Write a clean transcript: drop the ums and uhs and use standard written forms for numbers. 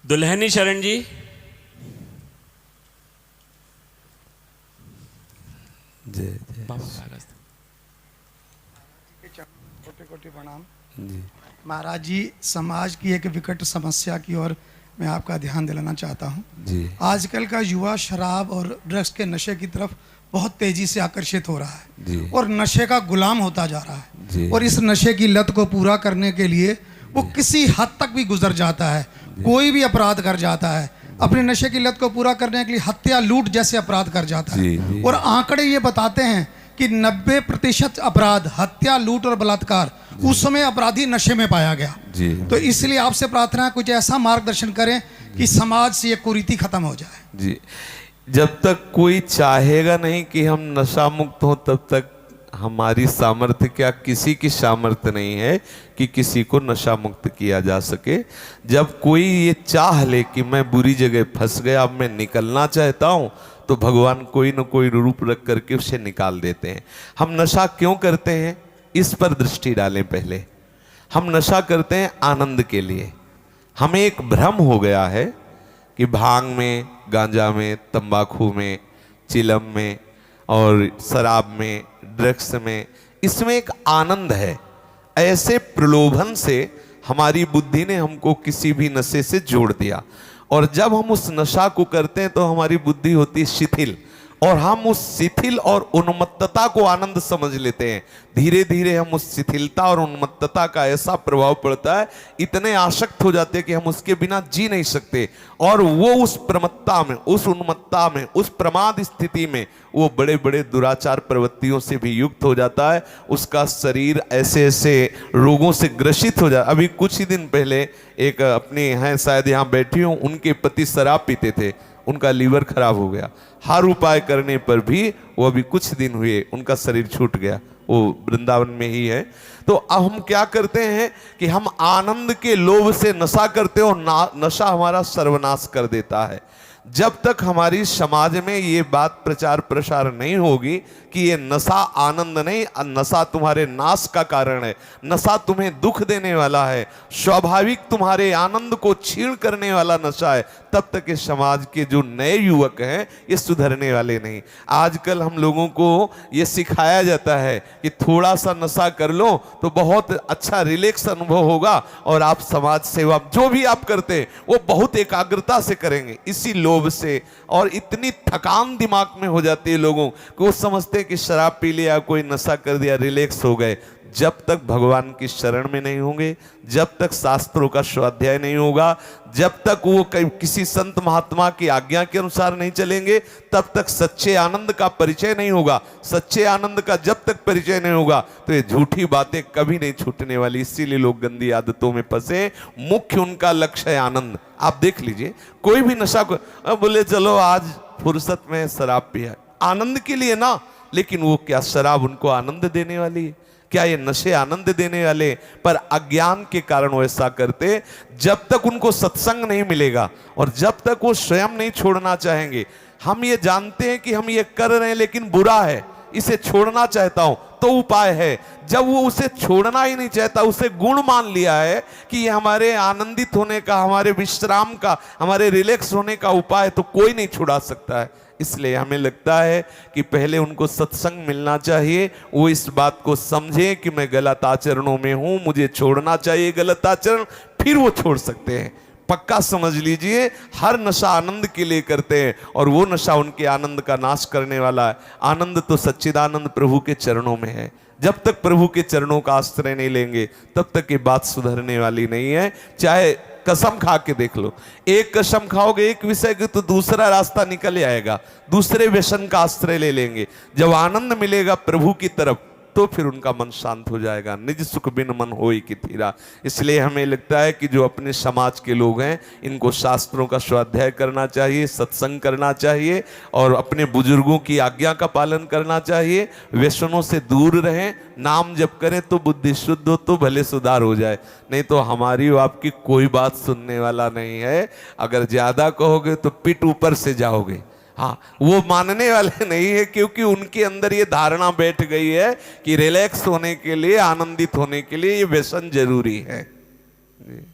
दुल्हनी शरण जी। जय जय कोटि कोटि प्रणाम। जी। महाराज जी, समाज की एक विकट समस्या की ओर मैं आपका ध्यान दिलाना चाहता हूँ। जी। आजकल का युवा शराब और ड्रग्स के नशे की तरफ बहुत तेजी से आकर्षित हो रहा है जी। और नशे का गुलाम होता जा रहा है जी। और इस नशे की लत को पूरा करने के लिए वो किसी हद तक भी गुजर जाता है, कोई भी अपराध कर जाता है। अपने नशे की लत को पूरा करने के लिए हत्या, लूट जैसे अपराध कर जाता है। जी। और आंकड़े ये बताते हैं कि 90% अपराध, हत्या, लूट और बलात्कार उस समय अपराधी नशे में पाया गया। जी। तो इसलिए आपसे प्रार्थना है, कुछ ऐसा मार्गदर्शन करें कि समाज से ये कुरीति खत्म हो जाए। जी। जब तक कोई चाहेगा नहीं कि हम नशा मुक्त हो, तब तक हमारी सामर्थ्य, क्या किसी की सामर्थ्य नहीं है कि किसी को नशा मुक्त किया जा सके। जब कोई ये चाह ले कि मैं बुरी जगह फंस गया, अब मैं निकलना चाहता हूँ, तो भगवान कोई न कोई रूप रख करके उसे निकाल देते हैं। हम नशा क्यों करते हैं, इस पर दृष्टि डालें। पहले हम नशा करते हैं आनंद के लिए। हमें एक भ्रम हो गया है कि भांग में, गांजा में, तंबाकू में, चिलम में और शराब में, ड्रग्स में, इसमें एक आनंद है। ऐसे प्रलोभन से हमारी बुद्धि ने हमको किसी भी नशे से जोड़ दिया, और जब हम उस नशा को करते हैं तो हमारी बुद्धि होती है शिथिल, और हम उस शिथिल और उन्मत्तता को आनंद समझ लेते हैं। धीरे धीरे हम उस शिथिलता और उन्मत्तता का ऐसा प्रभाव पड़ता है, इतने आसक्त हो जाते हैं कि हम उसके बिना जी नहीं सकते। और वो उस प्रमत्ता में, उस उन्मत्ता में, उस प्रमाद स्थिति में वो बड़े बड़े दुराचार प्रवृत्तियों से भी युक्त हो जाता है। उसका शरीर ऐसे ऐसे रोगों से ग्रसित हो जाता। अभी कुछ ही दिन पहले एक अपने हैं, शायद यहाँ बैठी हूँ, उनके पति शराब पीते थे, उनका लीवर खराब हो गया। हर उपाय करने पर भी वो अभी कुछ दिन हुए उनका शरीर छूट गया। वो वृंदावन में ही है। तो अब हम क्या करते हैं कि हम आनंद के लोभ से नशा करते हैं, और नशा हमारा सर्वनाश कर देता है। जब तक हमारी समाज में ये बात प्रचार प्रसार नहीं होगी कि ये नशा आनंद नहीं, नशा तुम्हारे नाश का कारण है, नशा तुम्हें दुख देने वाला है, स्वाभाविक तुम्हारे आनंद को छीण करने वाला नशा है, तब तक इस समाज के जो नए युवक हैं ये सुधरने वाले नहीं। आजकल हम लोगों को ये सिखाया जाता है कि थोड़ा सा नशा कर लो तो बहुत अच्छा रिलैक्स अनुभव होगा, और आप समाज सेवा जो भी आप करते हैं वो बहुत एकाग्रता से करेंगे। इसी लोभ से और इतनी थकान दिमाग में हो जाती है लोगों को, वो समझते हैं कि शराब पी लिया, कोई नशा कर दिया, रिलैक्स हो गए। जब तक भगवान की शरण में नहीं होंगे, जब तक शास्त्रों का स्वाध्याय नहीं होगा, जब तक वो किसी संत महात्मा की आज्ञा के अनुसार नहीं चलेंगे, तब तक सच्चे आनंद का परिचय नहीं होगा। सच्चे आनंद का जब तक परिचय नहीं होगा तो ये झूठी बातें कभी नहीं छूटने वाली। इसीलिए लोग गंदी आदतों में फंसे। मुख्य उनका लक्ष्य है आनंद। आप देख लीजिए, कोई भी नशा को बोले चलो आज फुर्सत में शराब पिया, आनंद के लिए ना, लेकिन वो क्या शराब उनको आनंद देने वाली है? क्या ये नशे आनंद देने वाले? पर अज्ञान के कारण वो ऐसा करते। जब तक उनको सत्संग नहीं मिलेगा और जब तक वो स्वयं नहीं छोड़ना चाहेंगे, हम ये जानते हैं कि हम ये कर रहे हैं लेकिन बुरा है, इसे छोड़ना चाहता हूं, तो उपाय है। जब वो उसे छोड़ना ही नहीं चाहता, उसे गुण मान लिया है कि ये हमारे आनंदित होने का, हमारे विश्राम का, हमारे रिलैक्स होने का उपाय है, तो कोई नहीं छुड़ा सकता है। इसलिए हमें लगता है कि पहले उनको सत्संग मिलना चाहिए, वो इस बात को समझें कि मैं गलत आचरणों में हूं, मुझे छोड़ना चाहिए गलत आचरण, फिर वो छोड़ सकते हैं। पक्का समझ लीजिए, हर नशा आनंद के लिए करते हैं और वो नशा उनके आनंद का नाश करने वाला है। आनंद तो सच्चिदानंद प्रभु के चरणों में है। जब तक प्रभु के चरणों का आश्रय नहीं लेंगे तब तक ये बात सुधरने वाली नहीं है। चाहे कसम खा के देख लो, एक कसम खाओगे एक विषय की तो दूसरा रास्ता निकल आएगा, दूसरे व्यसन का आश्रय ले लेंगे। जब आनंद मिलेगा प्रभु की तरफ तो फिर उनका मन शांत हो जाएगा। निज सुख बिन मन होई कि थीरा। इसलिए हमें लगता है कि जो अपने समाज के लोग हैं इनको शास्त्रों का स्वाध्याय करना चाहिए, सत्संग करना चाहिए और अपने बुजुर्गों की आज्ञा का पालन करना चाहिए। व्यसनों से दूर रहें, नाम जप करें तो बुद्धि शुद्ध हो तो भले सुधार हो जाए, नहीं तो हमारी आपकी कोई बात सुनने वाला नहीं है। अगर ज्यादा कहोगे तो पिट ऊपर से जाओगे। हाँ, वो मानने वाले नहीं है, क्योंकि उनके अंदर ये धारणा बैठ गई है कि रिलैक्स होने के लिए, आनंदित होने के लिए ये व्यसन जरूरी है। जी।